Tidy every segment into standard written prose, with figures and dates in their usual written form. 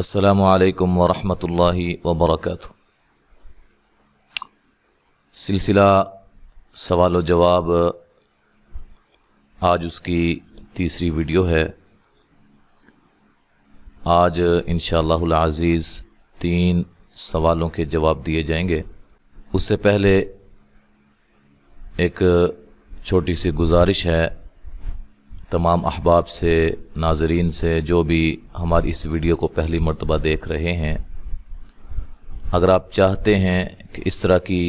السلام علیکم ورحمۃ اللہ وبرکاتہ۔ سلسلہ سوال و جواب، آج اس کی تیسری ویڈیو ہے۔ آج انشاءاللہ العزیز 3 سوالوں کے جواب دیے جائیں گے۔ اس سے پہلے ایک چھوٹی سی گزارش ہے تمام احباب سے، ناظرین سے، جو بھی ہماری اس ویڈیو کو پہلی مرتبہ دیکھ رہے ہیں، اگر آپ چاہتے ہیں کہ اس طرح کی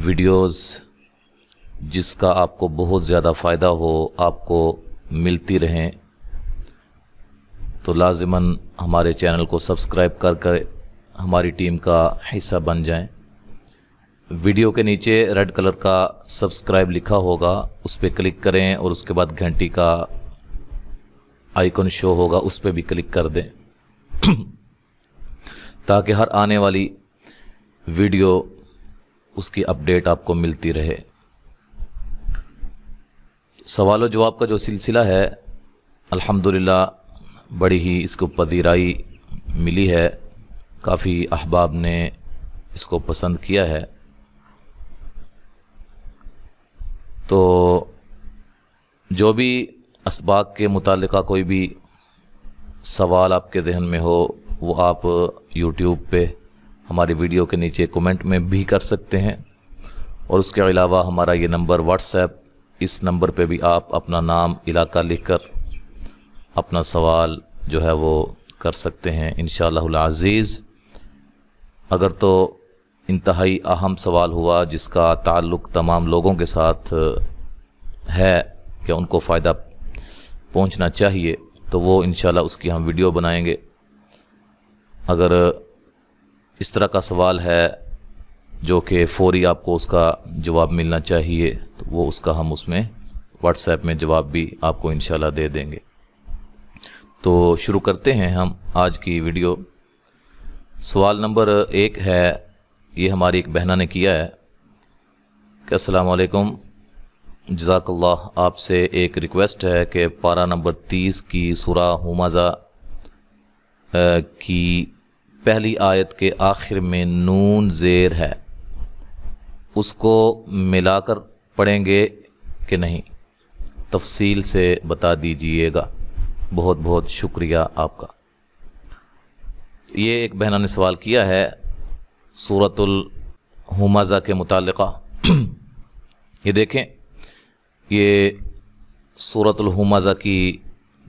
ویڈیوز جس کا آپ کو بہت زیادہ فائدہ ہو آپ کو ملتی رہیں، تو لازماً ہمارے چینل کو سبسکرائب کر ہماری ٹیم کا حصہ بن جائیں۔ ویڈیو کے نیچے ریڈ کلر کا سبسکرائب لکھا ہوگا، اس پہ کلک کریں اور اس کے بعد گھنٹی کا آئیکن شو ہوگا، اس پہ بھی کلک کر دیں تاکہ ہر آنے والی ویڈیو اس کی اپڈیٹ آپ کو ملتی رہے۔ سوال و جواب کا جو سلسلہ ہے الحمدللہ بڑی ہی اس کو پذیرائی ملی ہے، کافی احباب نے اس کو پسند کیا ہے۔ تو جو بھی اسباق کے متعلقہ کوئی بھی سوال آپ کے ذہن میں ہو وہ آپ یوٹیوب پہ ہماری ویڈیو کے نیچے کومنٹ میں بھی کر سکتے ہیں، اور اس کے علاوہ ہمارا یہ نمبر واٹس ایپ، اس نمبر پہ بھی آپ اپنا نام، علاقہ لکھ کر اپنا سوال جو ہے وہ کر سکتے ہیں انشاءاللہ العزیز۔ اگر تو انتہائی اہم سوال ہوا جس کا تعلق تمام لوگوں کے ساتھ ہے کہ ان کو فائدہ پہنچنا چاہیے، تو وہ انشاءاللہ اس کی ہم ویڈیو بنائیں گے۔ اگر اس طرح کا سوال ہے جو کہ فوری آپ کو اس کا جواب ملنا چاہیے، تو وہ اس کا ہم اس میں واٹس ایپ میں جواب بھی آپ کو انشاءاللہ دے دیں گے۔ تو شروع کرتے ہیں ہم آج کی ویڈیو۔ سوال نمبر 1 ہے، یہ ہماری ایک بہنہ نے کیا ہے کہ السلام علیکم، جزاک اللہ، آپ سے ایک ریکویسٹ ہے کہ پارہ نمبر 30 کی سورہ ہمزہ کی پہلی آیت کے آخر میں نون زیر ہے، اس کو ملا کر پڑھیں گے کہ نہیں؟ تفصیل سے بتا دیجئے گا، بہت بہت شکریہ آپ کا۔ یہ ایک بہنہ نے سوال کیا ہے سورۃ الہمزہ کے متعلقہ۔ یہ دیکھیں، یہ سورۃ الہمزہ کی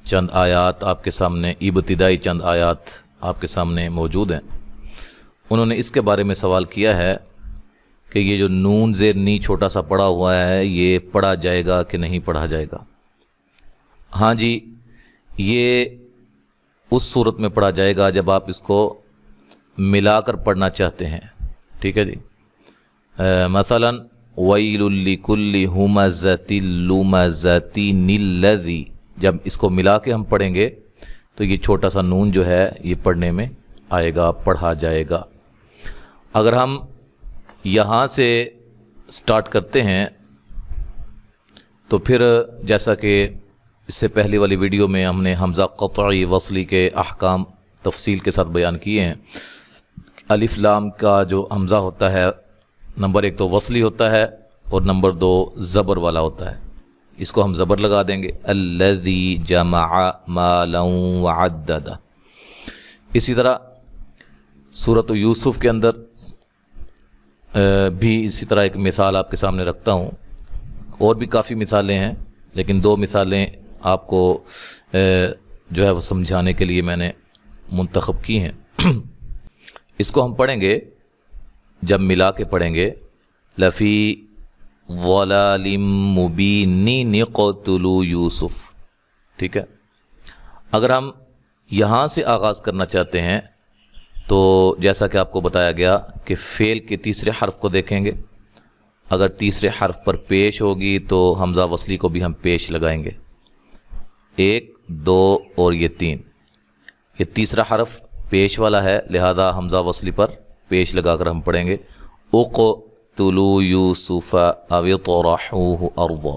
چند آیات آپ کے سامنے، ابتدائی چند آیات آپ کے سامنے موجود ہیں۔ انہوں نے اس کے بارے میں سوال کیا ہے کہ یہ جو نون زیر نی چھوٹا سا پڑا ہوا ہے، یہ پڑھا جائے گا کہ نہیں پڑھا جائے گا؟ ہاں جی، یہ اس صورت میں پڑھا جائے گا جب آپ اس کو ملا کر پڑھنا چاہتے ہیں، ٹھیک ہے جی۔ مثلا وَيْلٌ لِكُلِّ هُمَزَةٍ لُمَزَةٍ الَّذِي، جب اس کو ملا کے ہم پڑھیں گے تو یہ چھوٹا سا نون جو ہے یہ پڑھنے میں آئے گا، پڑھا جائے گا۔ اگر ہم یہاں سے سٹارٹ کرتے ہیں تو پھر جیسا کہ اس سے پہلی والی ویڈیو میں ہم نے حمزہ قطعی وصلی کے احکام تفصیل کے ساتھ بیان کیے ہیں۔ الف لام کا جو حمزہ ہوتا ہے، نمبر 1 تو وصلی ہوتا ہے اور نمبر 2 زبر والا ہوتا ہے، اس کو ہم زبر لگا دیں گے، الذی جمع مالا وعددہ۔ اسی طرح سورۃ یوسف کے اندر بھی اسی طرح ایک مثال آپ کے سامنے رکھتا ہوں، اور بھی کافی مثالیں ہیں لیکن 2 مثالیں آپ کو جو ہے وہ سمجھانے کے لیے میں نے منتخب کی ہیں۔ اس کو ہم پڑھیں گے، جب ملا کے پڑھیں گے، لفی ضلال مبین قتلوا یوسف، ٹھیک ہے۔ اگر ہم یہاں سے آغاز کرنا چاہتے ہیں تو جیسا کہ آپ کو بتایا گیا کہ فعل کے تیسرے حرف کو دیکھیں گے، اگر تیسرے حرف پر پیش ہوگی تو حمزہ وصلی کو بھی ہم پیش لگائیں گے، 1 2 اور یہ 3، یہ تیسرا حرف پیش والا ہے، لہذا حمزہ وصلی پر پیش لگا کر ہم پڑھیں گے، اقتلوا یوسف او اطرحوه ارضا،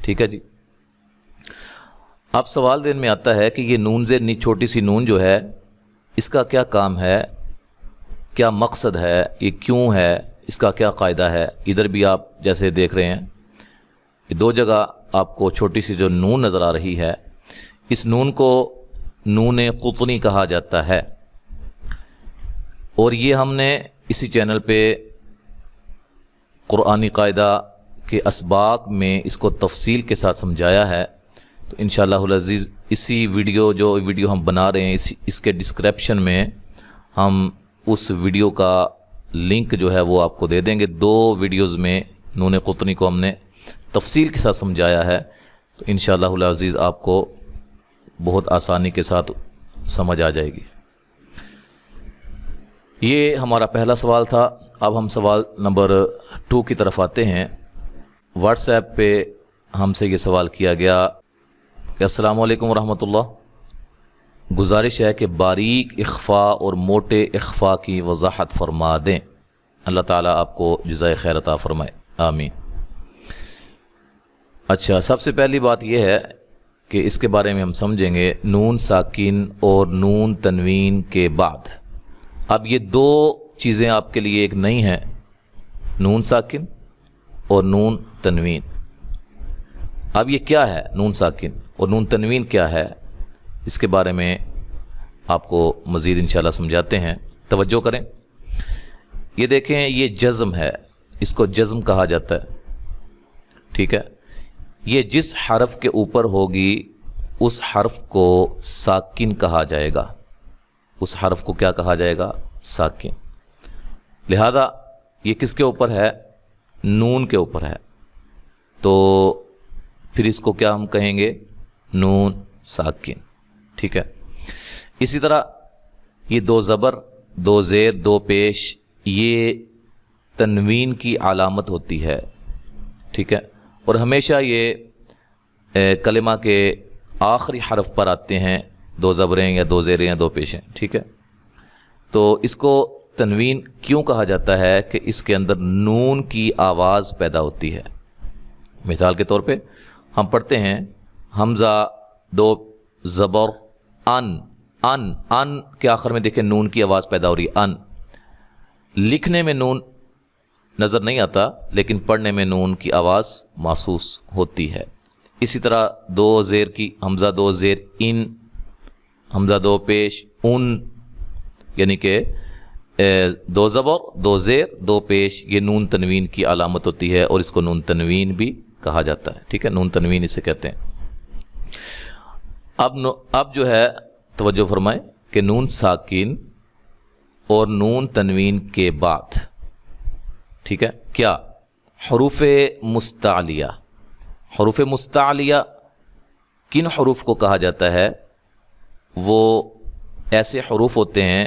ٹھیک ہے جی۔ اب سوال ذہن میں آتا ہے کہ یہ نون زیر نی چھوٹی سی نون جو ہے اس کا کیا کام ہے، کیا مقصد ہے، یہ کیوں ہے، اس کا کیا قاعدہ ہے۔ ادھر بھی آپ جیسے دیکھ رہے ہیں، یہ دو جگہ آپ کو چھوٹی سی جو نون نظر آ رہی ہے، اس نون کو نون قطنی کہا جاتا ہے، اور یہ ہم نے اسی چینل پہ قرآنی قاعدہ کے اسباق میں اس کو تفصیل کے ساتھ سمجھایا ہے۔ تو انشاءاللہ العزیز اسی جو ویڈیو ہم بنا رہے ہیں، اس کے ڈسکرپشن میں ہم اس ویڈیو کا لنک جو ہے وہ آپ کو دے دیں گے۔ 2 ویڈیوز میں نون قطنی کو ہم نے تفصیل کے ساتھ سمجھایا ہے، تو انشاءاللہ العزیز آپ کو بہت آسانی کے ساتھ سمجھ آ جائے گی۔ یہ ہمارا پہلا سوال تھا۔ اب ہم سوال نمبر 2 کی طرف آتے ہیں۔ واٹس ایپ پہ ہم سے یہ سوال کیا گیا کہ السلام علیکم ورحمۃ اللہ، گزارش ہے کہ باریک اخفاء اور موٹے اخفاء کی وضاحت فرما دیں۔ اللہ تعالیٰ آپ کو جزائے خیر عطا فرمائے، آمین۔ اچھا، سب سے پہلی بات یہ ہے کہ اس کے بارے میں ہم سمجھیں گے نون ساکن اور نون تنوین کے بعد۔ اب یہ 2 چیزیں آپ کے لیے ایک نئی ہیں، نون ساکن اور نون تنوین۔ اب یہ کیا ہے نون ساکن اور نون تنوین کیا ہے، اس کے بارے میں آپ کو مزید انشاءاللہ سمجھاتے ہیں۔ توجہ کریں، یہ دیکھیں، یہ جزم ہے، اس کو جزم کہا جاتا ہے، ٹھیک ہے۔ یہ جس حرف کے اوپر ہوگی اس حرف کو ساکن کہا جائے گا، اس حرف کو کیا کہا جائے گا، ساکن۔ لہذا یہ کس کے اوپر ہے، نون کے اوپر ہے، تو پھر اس کو کیا ہم کہیں گے، نون ساکن، ٹھیک ہے۔ اسی طرح یہ 2 زبر، 2 زیر، 2 پیش، یہ تنوین کی علامت ہوتی ہے، ٹھیک ہے، اور ہمیشہ یہ کلمہ کے آخری حرف پر آتے ہیں، 2 زبریں یا 2 زیریں یا 2 پیشیں، ٹھیک ہے۔ تو اس کو تنوین کیوں کہا جاتا ہے کہ اس کے اندر نون کی آواز پیدا ہوتی ہے۔ مثال کے طور پہ ہم پڑھتے ہیں حمزہ 2 زبر ان، ان، ان کے آخر میں دیکھیں نون کی آواز پیدا ہو رہی ہے، ان۔ لکھنے میں نون نظر نہیں آتا، لیکن پڑھنے میں نون کی آواز محسوس ہوتی ہے۔ اسی طرح 2 زیر کی، حمزہ 2 زیر ان، حمزہ 2 پیش ان، یعنی کہ 2 زبر، 2 زیر، 2 پیش، یہ نون تنوین کی علامت ہوتی ہے، اور اس کو نون تنوین بھی کہا جاتا ہے، ٹھیک ہے، نون تنوین اسے کہتے ہیں۔ اب جو ہے توجہ فرمائیں کہ نون ساکن اور نون تنوین کے بعد، ٹھیک ہے، کیا حروف مستعلیہ، حروف مستعلیہ کن حروف کو کہا جاتا ہے؟ وہ ایسے حروف ہوتے ہیں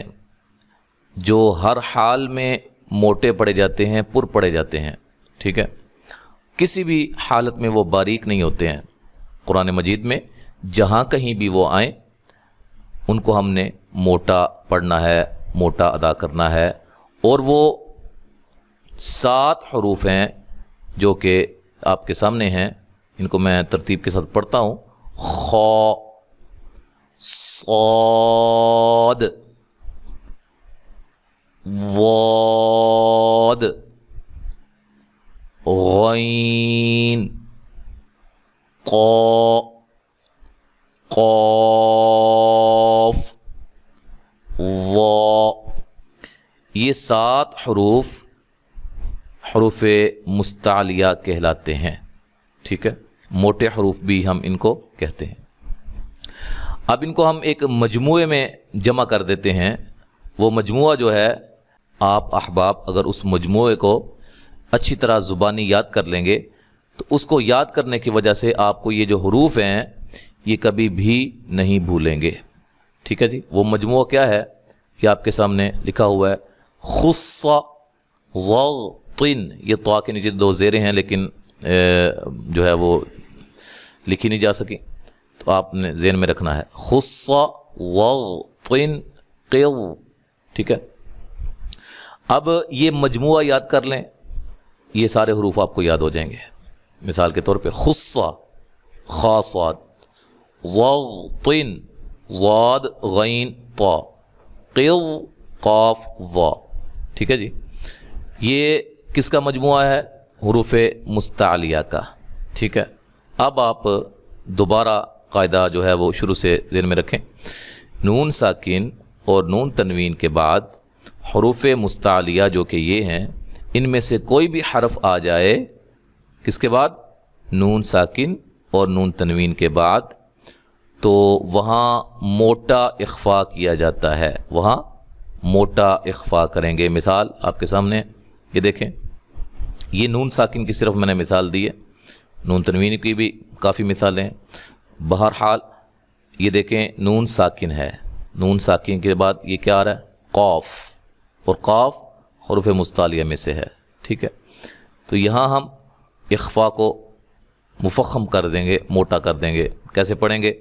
جو ہر حال میں موٹے پڑھے جاتے ہیں، پر پڑھے جاتے ہیں، ٹھیک ہے، کسی بھی حالت میں وہ باریک نہیں ہوتے ہیں۔ قرآن مجید میں جہاں کہیں بھی وہ آئیں ان کو ہم نے موٹا پڑھنا ہے، موٹا ادا کرنا ہے، اور وہ 7 حروف ہیں جو کہ آپ کے سامنے ہیں، ان کو میں ترتیب کے ساتھ پڑھتا ہوں۔ خا، صاد، ضاد، غین، قا، قاف، ضا۔ یہ 7 حروف حروف مستعلیہ کہلاتے ہیں، ٹھیک ہے، موٹے حروف بھی ہم ان کو کہتے ہیں۔ اب ان کو ہم ایک مجموعے میں جمع کر دیتے ہیں۔ وہ مجموعہ جو ہے، آپ احباب اگر اس مجموعے کو اچھی طرح زبانی یاد کر لیں گے تو اس کو یاد کرنے کی وجہ سے آپ کو یہ جو حروف ہیں یہ کبھی بھی نہیں بھولیں گے، ٹھیک ہے جی۔ وہ مجموعہ کیا ہے، یہ آپ کے سامنے لکھا ہوا ہے، خص، ضغطن، یہ طا کے نیچے 2 زیریں ہیں لیکن جو ہے وہ لکھی نہیں جا سکی، تو آپ نے ذہن میں رکھنا ہے، خص، ضغطن، قض، ٹھیک ہے۔ اب یہ مجموعہ یاد کر لیں، یہ سارے حروف آپ کو یاد ہو جائیں گے۔ مثال کے طور پہ خص، خا صاد، ضغطن، ضاد غین طا، قض قاف ضا. ٹھیک ہے جی. یہ کس کا مجموعہ ہے؟ حروف مستعلیہ کا. ٹھیک ہے. اب آپ دوبارہ قاعدہ جو ہے وہ شروع سے ذہن میں رکھیں. نون ساکن اور نون تنوین کے بعد حروف مستعلیہ جو کہ یہ ہیں، ان میں سے کوئی بھی حرف آ جائے کس کے بعد؟ نون ساکن اور نون تنوین کے بعد، تو وہاں موٹا اخفا کیا جاتا ہے. وہاں موٹا اخفا کریں گے. مثال آپ کے سامنے یہ دیکھیں. یہ نون ساکن کی صرف میں نے مثال دی ہے، نون تنوین کی بھی کافی مثالیں ہیں. بہرحال یہ دیکھیں نون ساکن ہے، نون ساکن کے بعد یہ کیا آ رہا ہے؟ قاف. اور قاف حروف مستعلیہ میں سے ہے. ٹھیک ہے. تو یہاں ہم اخفا کو مفخم کر دیں گے، موٹا کر دیں گے. کیسے پڑھیں گے؟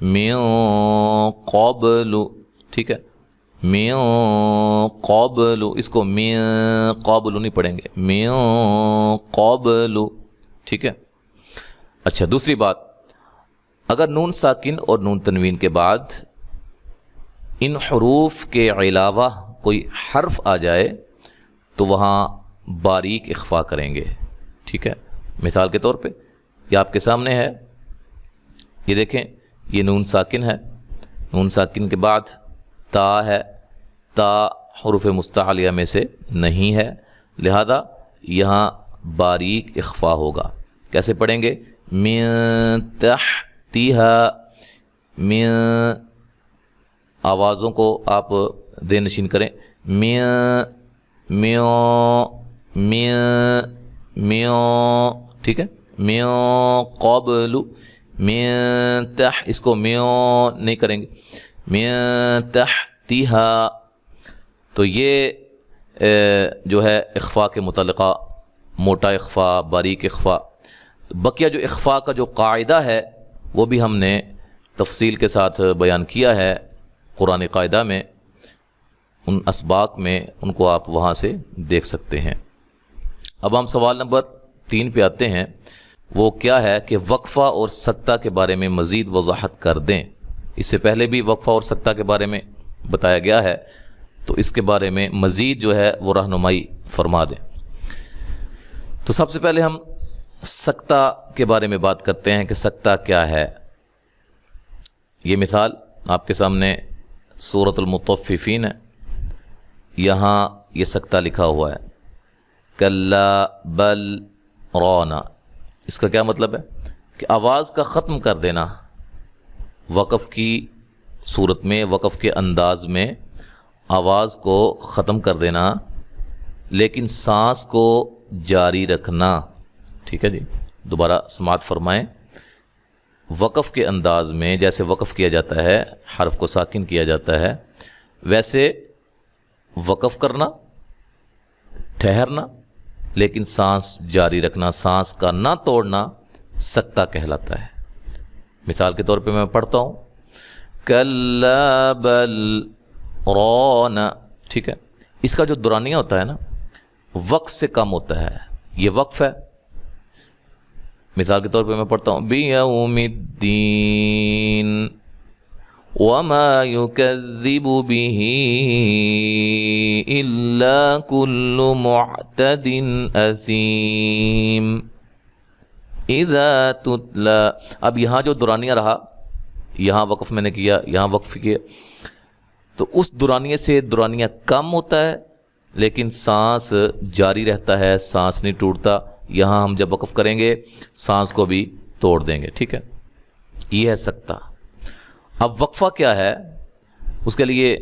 من قبل. ٹھیک ہے. من قبل، اس کو من قبل نہیں پڑھیں گے، من قبل. ٹھیک ہے. اچھا، دوسری بات، اگر نون ساکن اور نون تنوین کے بعد ان حروف کے علاوہ کوئی حرف آ جائے تو وہاں باریک اخفا کریں گے. ٹھیک ہے. مثال کے طور پہ یہ آپ کے سامنے ہے. یہ دیکھیں، یہ نون ساکن ہے. نون ساکن کے بعد تا ہے. تا حروف مستعلیہ میں سے نہیں ہے، لہذا یہاں باریک اخفا ہوگا. کیسے پڑھیں گے؟ من تحتها. من آوازوں کو آپ ذہن نشین کریں. من ٹھیک ہے. من قبل، من تح، اس کو من نہیں کریں گے، من تحتها. تو یہ جو ہے اخفا کے متعلقہ موٹا اخفا، باریک اخفا. بقیہ جو اخفا کا جو قاعدہ ہے وہ بھی ہم نے تفصیل کے ساتھ بیان کیا ہے قرآن قاعدہ میں، ان اسباق میں، ان کو آپ وہاں سے دیکھ سکتے ہیں. اب ہم سوال نمبر 3 پہ آتے ہیں. وہ کیا ہے کہ وقفہ اور سکتہ کے بارے میں مزید وضاحت کر دیں. اس سے پہلے بھی وقفہ اور سکتہ کے بارے میں بتایا گیا ہے، تو اس کے بارے میں مزید جو ہے وہ رہنمائی فرما دیں. تو سب سے پہلے ہم سکتہ کے بارے میں بات کرتے ہیں کہ سکتہ کیا ہے. یہ مثال آپ کے سامنے سورۃ المطففین ہے. یہاں یہ سکتہ لکھا ہوا ہے، کلا بل رانا. اس کا کیا مطلب ہے؟ کہ آواز کا ختم کر دینا. وقف کی صورت میں، وقف کے انداز میں آواز کو ختم کر دینا، لیکن سانس کو جاری رکھنا. ٹھیک ہے جی. دوبارہ سماعت فرمائیں. وقف کے انداز میں جیسے وقف کیا جاتا ہے، حرف کو ساکن کیا جاتا ہے، ویسے وقف کرنا، ٹھہرنا، لیکن سانس جاری رکھنا، سانس کا نہ توڑنا سکتہ کہلاتا ہے. مثال کے طور پہ میں پڑھتا ہوں، کلا بل ران. ٹھیک ہے. اس کا جو دورانیہ ہوتا ہے نا، وقف سے کم ہوتا ہے. یہ وقف ہے. مثال کے طور پہ میں پڑھتا ہوں، بیوم الدین وما يكذب به إلا كل معتد أثيم إذا تتلى. اب یہاں جو دورانیہ رہا، یہاں وقف میں نے کیا، یہاں وقف کیا، تو اس دورانیے سے دورانیہ کم ہوتا ہے لیکن سانس جاری رہتا ہے، سانس نہیں ٹوٹتا. یہاں ہم جب وقف کریں گے سانس کو بھی توڑ دیں گے. ٹھیک ہے. یہ ہے سکتہ. اب وقفہ کیا ہے؟ اس کے لیے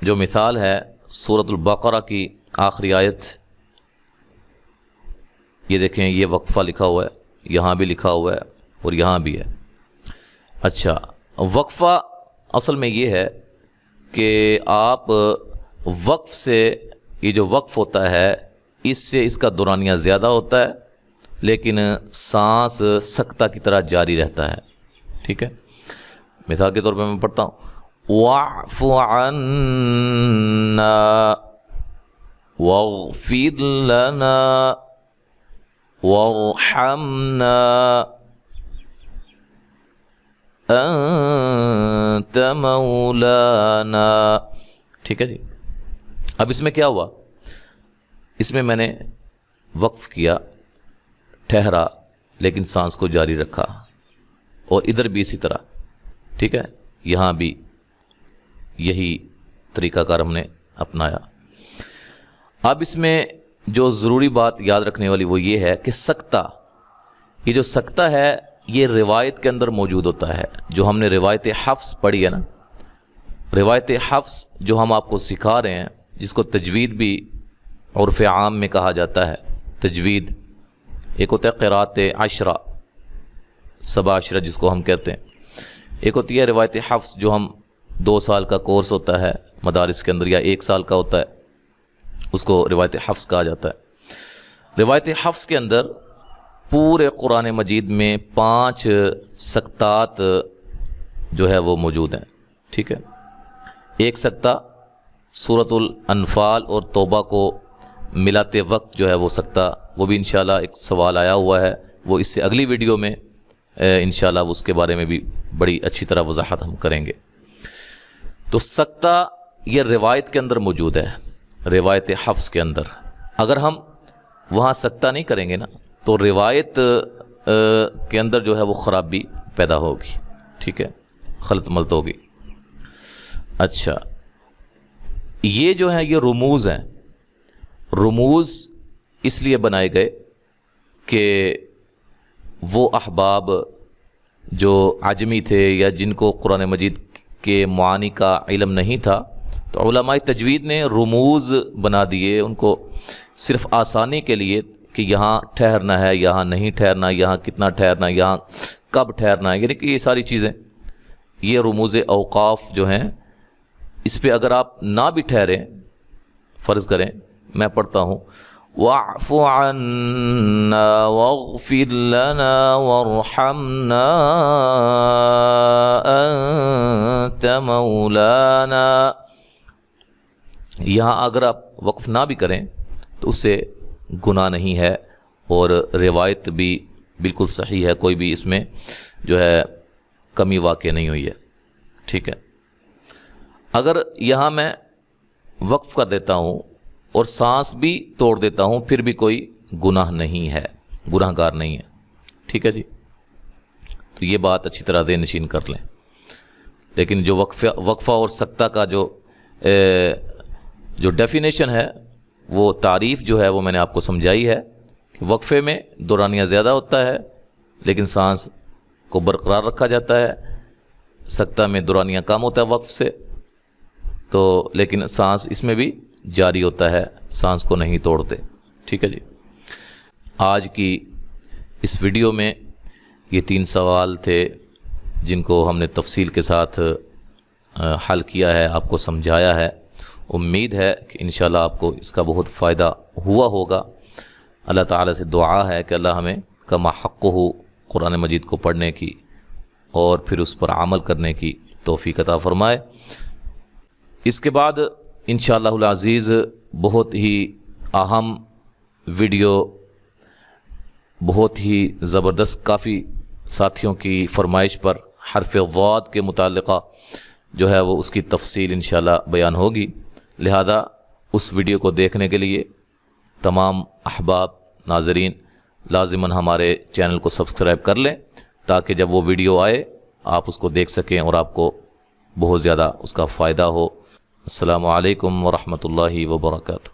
جو مثال ہے سورۃ البقرہ کی آخری آیت. یہ دیکھیں، یہ وقفہ لکھا ہوا ہے، یہاں بھی لکھا ہوا ہے اور یہاں بھی ہے. اچھا، وقفہ اصل میں یہ ہے کہ آپ وقف سے، یہ جو وقف ہوتا ہے اس سے اس کا دورانیہ زیادہ ہوتا ہے لیکن سانس سکتہ کی طرح جاری رہتا ہے. ٹھیک ہے. مثال کے طور پہ میں پڑھتا ہوں، وَاعْفُ عَنَّا وَاغْفِرْ لَنَا وَارْحَمْنَا أَنْتَ مَوْلَانَا. ٹھیک ہے جی. اب اس میں کیا ہوا, اس میں میں نے وقف کیا, ٹھہرا, لیکن سانس کو جاری رکھا, اور ادھر بھی اسی طرح. ٹھیک ہے, یہاں بھی یہی طریقہ کار ہم نے اپنایا. اب اس میں جو ضروری بات یاد رکھنے والی وہ یہ ہے کہ سکتہ, یہ جو سکتہ ہے یہ روایت کے اندر موجود ہوتا ہے. جو ہم نے روایت حفظ پڑھی ہے نا, روایت حفظ جو ہم آپ کو سکھا رہے ہیں, جس کو تجوید بھی عرف عام میں کہا جاتا ہے. تجوید ایک ہوتا ہے قرات عشرہ, سبع عشرہ جس کو ہم کہتے ہیں. ایک ہوتی ہے روایت حفظ جو ہم 2 سال کا کورس ہوتا ہے مدارس کے اندر, یا 1 سال کا ہوتا ہے, اس کو روایت حفظ کہا جاتا ہے. روایت حفظ کے اندر پورے قرآن مجید میں 5 سکتات جو ہے وہ موجود ہیں. ٹھیک ہے, ایک سکتہ سورۃ الانفال اور توبہ کو ملاتے وقت جو ہے وہ سکتہ, وہ بھی انشاءاللہ ایک سوال آیا ہوا ہے, وہ اس سے اگلی ویڈیو میں انشاءاللہ اس کے بارے میں بھی بڑی اچھی طرح وضاحت ہم کریں گے. تو سکتہ یہ روایت کے اندر موجود ہے, روایت حفظ کے اندر. اگر ہم وہاں سکتہ نہیں کریں گے نا تو روایت کے اندر جو ہے وہ خرابی پیدا ہوگی. ٹھیک ہے, خلط ملط ہوگی. اچھا, یہ جو ہے یہ رموز ہیں. رموز اس لیے بنائے گئے کہ وہ احباب جو عجمی تھے یا جن کو قرآن مجید کے معانی کا علم نہیں تھا, تو علماء تجوید نے رموز بنا دیے ان کو صرف آسانی کے لیے کہ یہاں ٹھہرنا ہے, یہاں نہیں ٹھہرنا, یہاں کتنا ٹھہرنا, یہاں کب ٹھہرنا ہے. یعنی کہ یہ ساری چیزیں, یہ رموز اوقاف جو ہیں, اس پہ اگر آپ نہ بھی ٹھہریں, فرض کریں میں پڑھتا ہوں وَاعْفُ عَنَّا وَاغْفِرْ لَنَا وَارْحَمْنَا أَنْتَ مَوْلَانَا, یہاں اگر آپ وقف نہ بھی کریں تو اس سے گناہ نہیں ہے, اور روایت بھی بالکل صحیح ہے, کوئی بھی اس میں جو ہے کمی واقع نہیں ہوئی ہے. ٹھیک ہے, اگر یہاں میں وقف کر دیتا ہوں اور سانس بھی توڑ دیتا ہوں پھر بھی کوئی گناہ نہیں ہے, گناہ گار نہیں ہے. ٹھیک ہے جی, تو یہ بات اچھی طرح ذہن نشین کر لیں. لیکن جو وقفہ اور سکتہ کا جو ڈیفینیشن ہے, وہ تعریف جو ہے وہ میں نے آپ کو سمجھائی ہے کہ وقفے میں دورانیہ زیادہ ہوتا ہے لیکن سانس کو برقرار رکھا جاتا ہے. سکتہ میں دورانیہ کم ہوتا ہے وقف سے, تو لیکن سانس اس میں بھی جاری ہوتا ہے, سانس کو نہیں توڑتے. ٹھیک ہے جی, آج کی اس ویڈیو میں یہ 3 سوال تھے جن کو ہم نے تفصیل کے ساتھ حل کیا ہے, آپ کو سمجھایا ہے. امید ہے کہ انشاءاللہ آپ کو اس کا بہت فائدہ ہوا ہوگا. اللہ تعالیٰ سے دعا ہے کہ اللہ ہمیں کما حق ہو قرآن مجید کو پڑھنے کی اور پھر اس پر عمل کرنے کی توفیق عطا فرمائے. اس کے بعد انشاءاللہ العزیز بہت ہی اہم ویڈیو, بہت ہی زبردست, کافی ساتھیوں کی فرمائش پر حرف ضاد کے متعلقہ جو ہے وہ اس کی تفصیل انشاءاللہ بیان ہوگی. لہذا اس ویڈیو کو دیکھنے کے لیے تمام احباب ناظرین لازماً ہمارے چینل کو سبسکرائب کر لیں تاکہ جب وہ ویڈیو آئے آپ اس کو دیکھ سکیں اور آپ کو بہت زیادہ اس کا فائدہ ہو. السلام علیکم ورحمۃ اللہ وبرکاتہ.